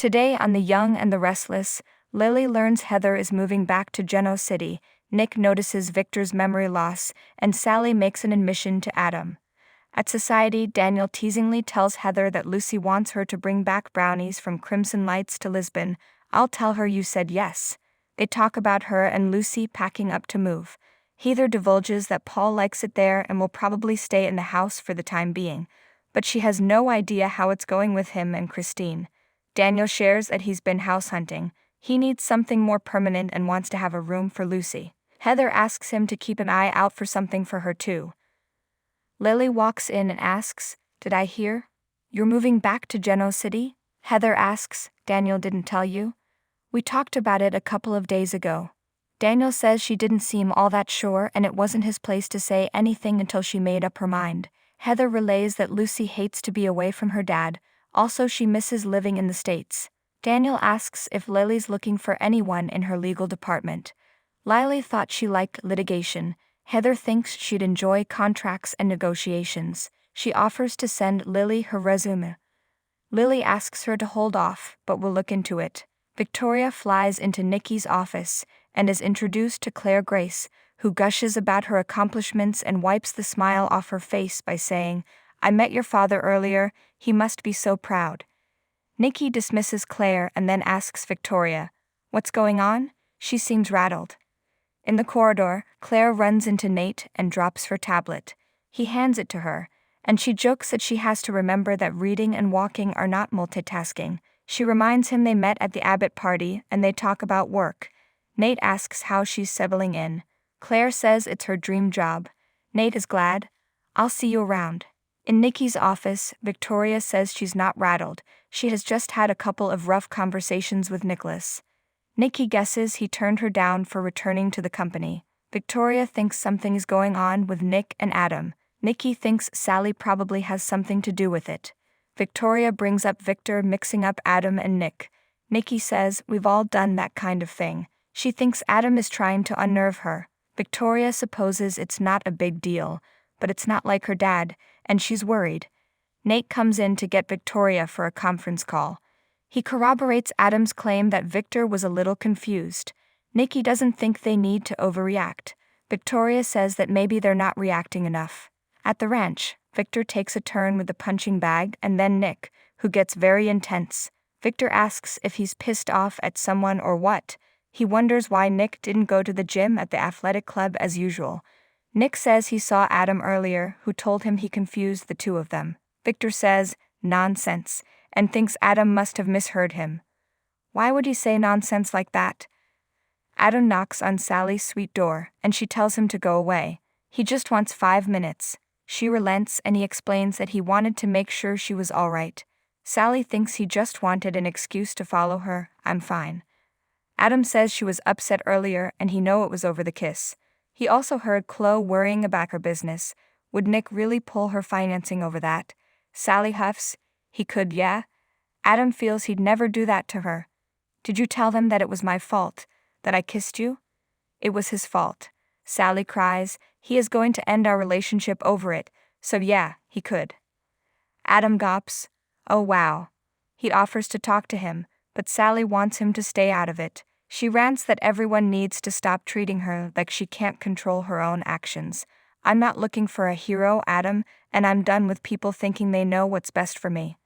Today on The Young and the Restless, Lily learns Heather is moving back to Genoa City, Nick notices Victor's memory loss, and Sally makes an admission to Adam. At Society, Daniel teasingly tells Heather that Lucy wants her to bring back brownies from Crimson Lights to Lisbon. I'll tell her you said yes. They talk about her and Lucy packing up to move. Heather divulges that Paul likes it there and will probably stay in the house for the time being, but she has no idea how it's going with him and Christine. Daniel shares that he's been house hunting. He needs something more permanent and wants to have a room for Lucy. Heather asks him to keep an eye out for something for her too. Lily walks in and asks, "Did I hear? You're moving back to Genoa City?" Heather asks, "Daniel didn't tell you?" "We talked about it a couple of days ago." Daniel says she didn't seem all that sure and it wasn't his place to say anything until she made up her mind. Heather relays that Lucy hates to be away from her dad, also she misses living in the States. Daniel asks if Lily's looking for anyone in her legal department. Lily thought she liked litigation. Heather thinks she'd enjoy contracts and negotiations. She offers to send Lily her resume. Lily asks her to hold off, but will look into it. Victoria flies into Nikki's office and is introduced to Claire Grace, who gushes about her accomplishments and wipes the smile off her face by saying, "I met your father earlier, he must be so proud." Nikki dismisses Claire and then asks Victoria, "What's going on?" She seems rattled. In the corridor, Claire runs into Nate and drops her tablet. He hands it to her, and she jokes that she has to remember that reading and walking are not multitasking. She reminds him they met at the Abbott party and they talk about work. Nate asks how she's settling in. Claire says it's her dream job. Nate is glad. "I'll see you around." In Nikki's office, Victoria says she's not rattled. She has just had a couple of rough conversations with Nicholas. Nikki guesses he turned her down for returning to the company. Victoria thinks something is going on with Nick and Adam. Nikki thinks Sally probably has something to do with it. Victoria brings up Victor mixing up Adam and Nick. Nikki says, "We've all done that kind of thing." She thinks Adam is trying to unnerve her. Victoria supposes it's not a big deal, but it's not like her dad, and she's worried. Nate comes in to get Victoria for a conference call. He corroborates Adam's claim that Victor was a little confused. Nikki doesn't think they need to overreact. Victoria says that maybe they're not reacting enough. At the ranch, Victor takes a turn with the punching bag and then Nick, who gets very intense. Victor asks if he's pissed off at someone or what. He wonders why Nick didn't go to the gym at the athletic club as usual. Nick says he saw Adam earlier, who told him he confused the two of them. Victor says, "Nonsense," and thinks Adam must have misheard him. Why would he say nonsense like that? Adam knocks on Sally's suite door, and she tells him to go away. He just wants 5 minutes. She relents and he explains that he wanted to make sure she was all right. Sally thinks he just wanted an excuse to follow her. "I'm fine." Adam says she was upset earlier and he know it was over the kiss. He also heard Chloe worrying about her business. Would Nick really pull her financing over that? Sally huffs, "He could, yeah." Adam feels he'd never do that to her. "Did you tell them that it was my fault, that I kissed you?" "It was his fault." Sally cries, "He is going to end our relationship over it, so yeah, he could." Adam gawps, "Oh wow." He offers to talk to him, but Sally wants him to stay out of it. She rants that everyone needs to stop treating her like she can't control her own actions. "I'm not looking for a hero, Adam, and I'm done with people thinking they know what's best for me."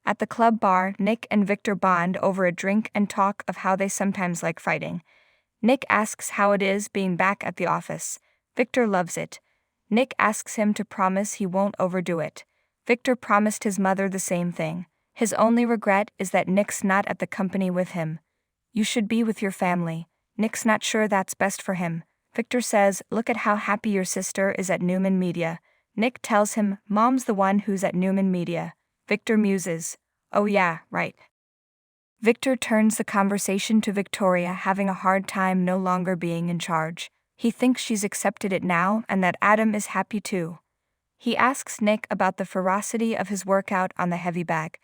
At the club bar, Nick and Victor bond over a drink and talk of how they sometimes like fighting. Nick asks how it is being back at the office. Victor loves it. Nick asks him to promise he won't overdo it. Victor promised his mother the same thing. His only regret is that Nick's not at the company with him. "You should be with your family." Nick's not sure that's best for him. Victor says, "Look at how happy your sister is at Newman Media." Nick tells him, "Mom's the one who's at Newman Media." Victor muses, "Oh yeah, right." Victor turns the conversation to Victoria having a hard time no longer being in charge. He thinks she's accepted it now and that Adam is happy too. He asks Nick about the ferocity of his workout on the heavy bag.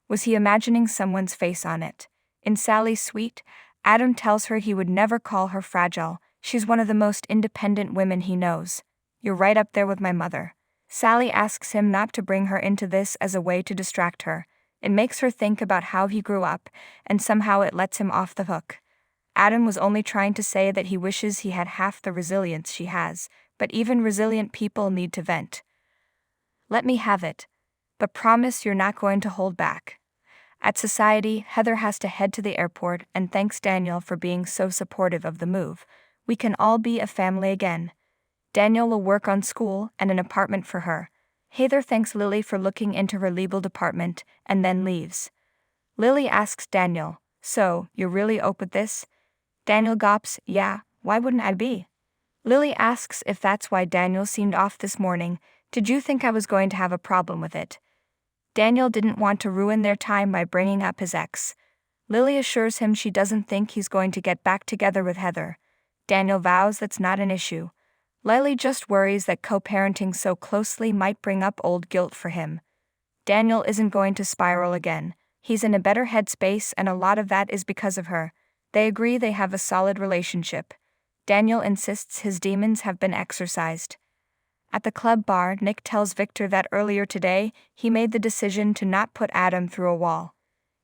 Was he imagining someone's face on it? In Sally's suite, Adam tells her he would never call her fragile. She's one of the most independent women he knows. "You're right up there with my mother." Sally asks him not to bring her into this as a way to distract her. It makes her think about how he grew up, and somehow it lets him off the hook. Adam was only trying to say that he wishes he had half the resilience she has, but even resilient people need to vent. Let me have it. But promise you're not going to hold back. At Society, Heather has to head to the airport and thanks Daniel for being so supportive of the move. We can all be a family again. Daniel will work on school and an apartment for her. Heather thanks Lily for looking into her legal department and then leaves. Lily asks Daniel, "So, you're really open with this?" Daniel gulps, "Yeah, why wouldn't I be?" Lily asks if that's why Daniel seemed off this morning. "Did you think I was going to have a problem with it?" Daniel didn't want to ruin their time by bringing up his ex. Lily assures him she doesn't think he's going to get back together with Heather. Daniel vows that's not an issue. Lily just worries that co-parenting so closely might bring up old guilt for him. Daniel isn't going to spiral again. He's in a better headspace, and a lot of that is because of her. They agree they have a solid relationship. Daniel insists his demons have been exorcised. At the club bar, Nick tells Victor that earlier today, he made the decision to not put Adam through a wall.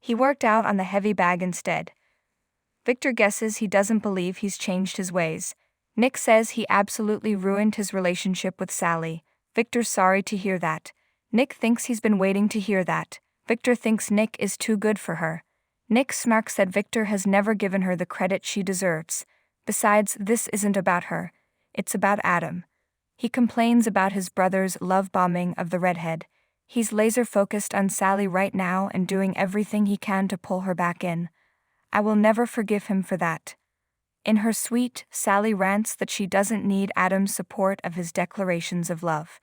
He worked out on the heavy bag instead. Victor guesses he doesn't believe he's changed his ways. Nick says he absolutely ruined his relationship with Sally. Victor's sorry to hear that. Nick thinks he's been waiting to hear that. Victor thinks Nick is too good for her. Nick smirks that Victor has never given her the credit she deserves. Besides, this isn't about her. It's about Adam. He complains about his brother's love bombing of the redhead. He's laser-focused on Sally right now and doing everything he can to pull her back in. I will never forgive him for that. In her suite, Sally rants that she doesn't need Adam's support of his declarations of love.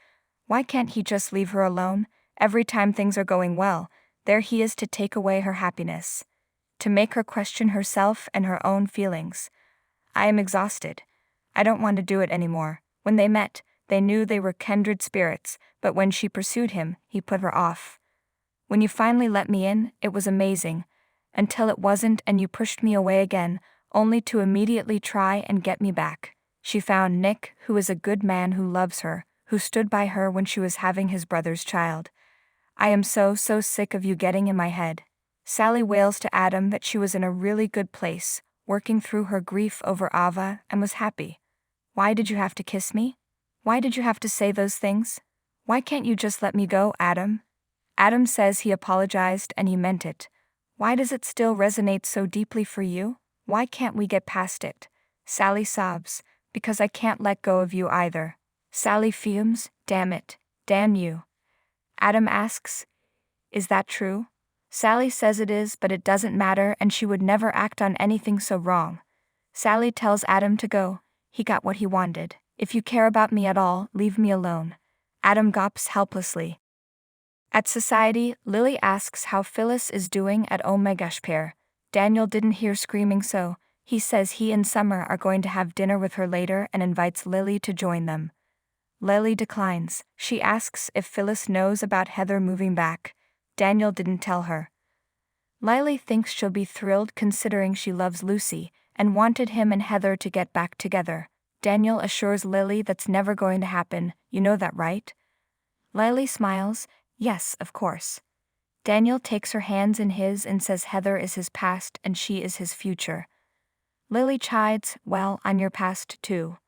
Why can't he just leave her alone? Every time things are going well, there he is to take away her happiness. To make her question herself and her own feelings. I am exhausted. I don't want to do it anymore. When they met, they knew they were kindred spirits, but when she pursued him, he put her off. When you finally let me in, it was amazing. Until it wasn't, and you pushed me away again, only to immediately try and get me back. She found Nick, who is a good man who loves her, who stood by her when she was having his brother's child. I am so sick of you getting in my head. Sally wails to Adam that she was in a really good place, working through her grief over Ava, and was happy. Why did you have to kiss me? Why did you have to say those things? Why can't you just let me go, Adam? Adam says he apologized and he meant it. Why does it still resonate so deeply for you? Why can't we get past it? Sally sobs, because I can't let go of you either. Sally fumes, damn it, damn you. Adam asks, is that true? Sally says it is, but it doesn't matter, and she would never act on anything so wrong. Sally tells Adam to go. He got what he wanted. If you care about me at all, leave me alone. Adam gulps helplessly. At Society, Lily asks how Phyllis is doing at Oh My Gosh Pair. Daniel didn't hear screaming, so he says he and Summer are going to have dinner with her later and invites Lily to join them. Lily declines. She asks if Phyllis knows about Heather moving back. Daniel didn't tell her. Lily thinks she'll be thrilled considering she loves Lucy and wanted him and Heather to get back together. Daniel assures Lily that's never going to happen. You know that, right? Lily smiles. Yes, of course. Daniel takes her hands in his and says Heather is his past and she is his future. Lily chides, well, I'm your past too.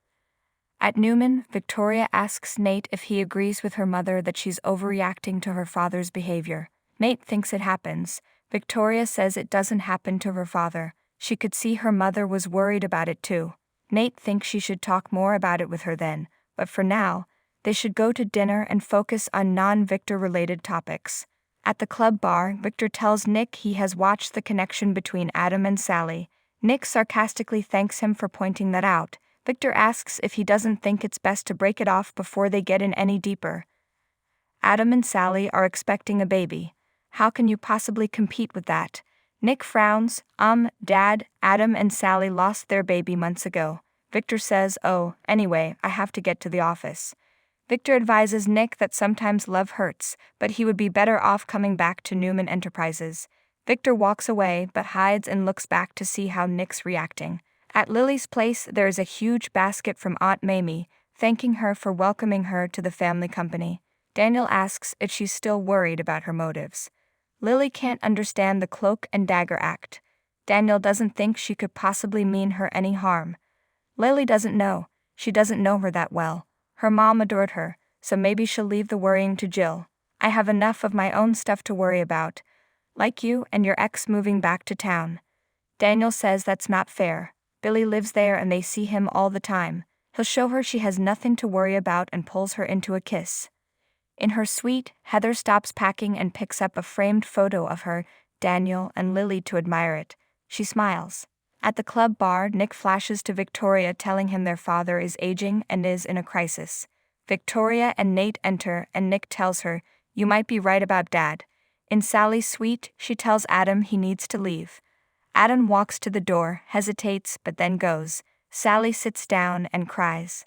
At Newman, Victoria asks Nate if he agrees with her mother that she's overreacting to her father's behavior. Nate thinks it happens. Victoria says it doesn't happen to her father. She could see her mother was worried about it too. Nate thinks she should talk more about it with her then, but for now, they should go to dinner and focus on non-Victor related topics. At the club bar, Victor tells Nick he has watched the connection between Adam and Sally. Nick sarcastically thanks him for pointing that out. Victor asks if he doesn't think it's best to break it off before they get in any deeper. Adam and Sally are expecting a baby. How can you possibly compete with that? Nick frowns. Dad, Adam and Sally lost their baby months ago. Victor says, oh, anyway, I have to get to the office. Victor advises Nick that sometimes love hurts, but he would be better off coming back to Newman Enterprises. Victor walks away but hides and looks back to see how Nick's reacting. At Lily's place, there is a huge basket from Aunt Mamie, thanking her for welcoming her to the family company. Daniel asks if she's still worried about her motives. Lily can't understand the cloak and dagger act. Daniel doesn't think she could possibly mean her any harm. Lily doesn't know. She doesn't know her that well. Her mom adored her, so maybe she'll leave the worrying to Jill. I have enough of my own stuff to worry about. Like you and your ex moving back to town. Daniel says that's not fair. Billy lives there and they see him all the time. He'll show her she has nothing to worry about and pulls her into a kiss. In her suite, Heather stops packing and picks up a framed photo of her, Daniel, and Lily to admire it. She smiles. At the club bar, Nick flashes to Victoria telling him their father is aging and is in a crisis. Victoria and Nate enter and Nick tells her, "You might be right about Dad." In Sally's suite, she tells Adam he needs to leave. Adam walks to the door, hesitates, but then goes. Sally sits down and cries.